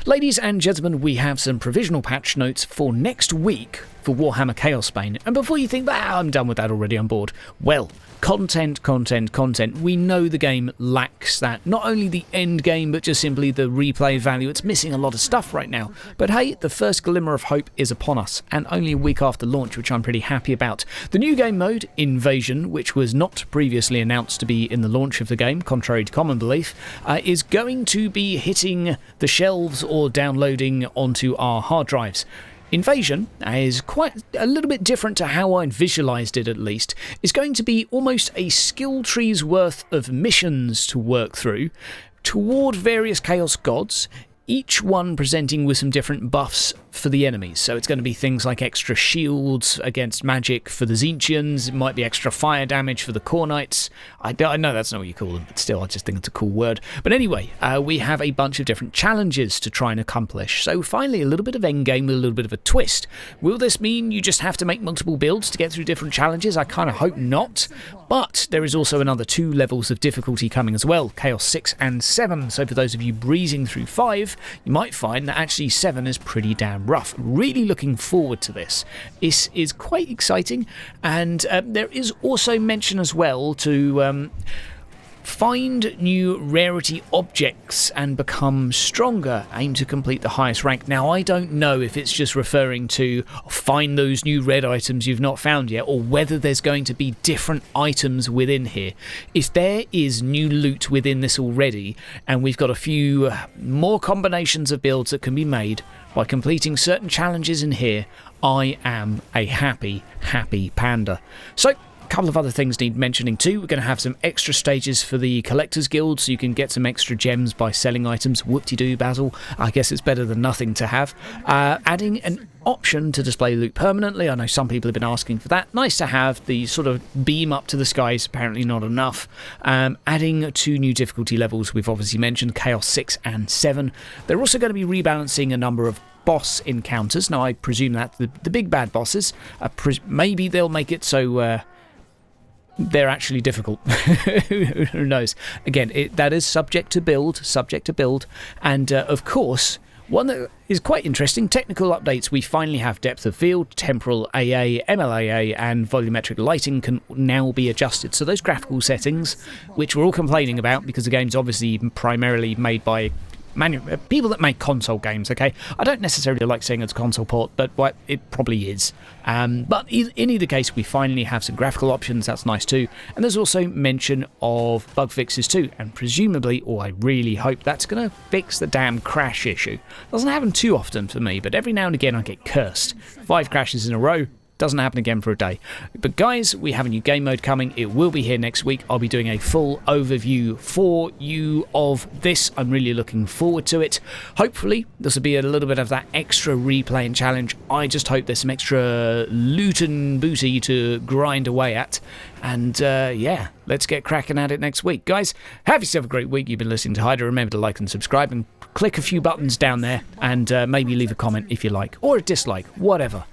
Ladies and gentlemen, we have some provisional patch notes for next week for Warhammer Chaosbane. And before you think, I'm done with that already, I'm bored. Well, content. We know the game lacks that. Not only the end game, but just simply the replay value. It's missing a lot of stuff right now. But hey, the first glimmer of hope is upon us, and only a week after launch, which I'm pretty happy about. The new game mode, Invasion, which was not previously announced to be in the launch of the game, contrary to common belief, is going to be hitting the shelves or downloading onto our hard drives. Invasion is quite a little bit different to how I visualised it, at least. It's going to be almost a skill tree's worth of missions to work through toward various chaos gods, each one presenting with some different buffs for the enemies. So it's going to be things like extra shields against magic for the Tzeentchians, it might be extra fire damage for the Core Knights. I know that's not what you call them, but still I just think it's a cool word. But anyway, we have a bunch of different challenges to try and accomplish. So finally, a little bit of endgame with a little bit of a twist. Will this mean you just have to make multiple builds to get through different challenges? I kind of hope not. But there is also another 2 levels of difficulty coming as well, Chaos 6 and 7. So for those of you breezing through 5, you might find that actually 7 is pretty damn rough. Really looking forward to this. This is quite exciting, and there is also mention as well to find new rarity objects and become stronger. Aim to complete the highest rank. Now, I don't know if it's just referring to find those new red items you've not found yet, or whether there's going to be different items within here. If there is new loot within this already, and we've got a few more combinations of builds that can be made by completing certain challenges in here, I am a happy panda. So, couple of other things need mentioning too. We're going to have some extra stages for the Collectors Guild, so you can get some extra gems by selling items. Whoop-de-doo, Basil. I guess it's better than nothing to have. Adding an option to display loot permanently. I know some people have been asking for that. Nice to have. The sort of beam up to the sky is apparently not enough. Adding 2 new difficulty levels. We've obviously mentioned Chaos 6 and 7. They're also going to be rebalancing a number of boss encounters. Now, I presume that the big bad bosses, maybe they'll make it so they're actually difficult. Who knows? Again, that is subject to build, and of course, one that is quite interesting, technical updates. We finally have depth of field, temporal AA, MLAA, and volumetric lighting can now be adjusted. So those graphical settings, which we're all complaining about because the game's obviously primarily made by people that make console games, okay? I don't necessarily like saying it's a console port, but it probably is. But in either case, we finally have some graphical options. That's nice too. And there's also mention of bug fixes too. And presumably, or I really hope, that's going to fix the damn crash issue. Doesn't happen too often for me, but every now and again I get cursed. 5 crashes in a row. Doesn't happen again for a day. But guys, we have a new game mode coming. It will be here next week. I'll be doing a full overview for you of this. I'm really looking forward to it. Hopefully, this will be a little bit of that extra replay and challenge. I just hope there's some extra loot and booty to grind away at. And yeah, let's get cracking at it next week. Guys, have yourself a great week. You've been listening to Hyder. Remember to like and subscribe and click a few buttons down there, and maybe leave a comment if you like, or a dislike, whatever.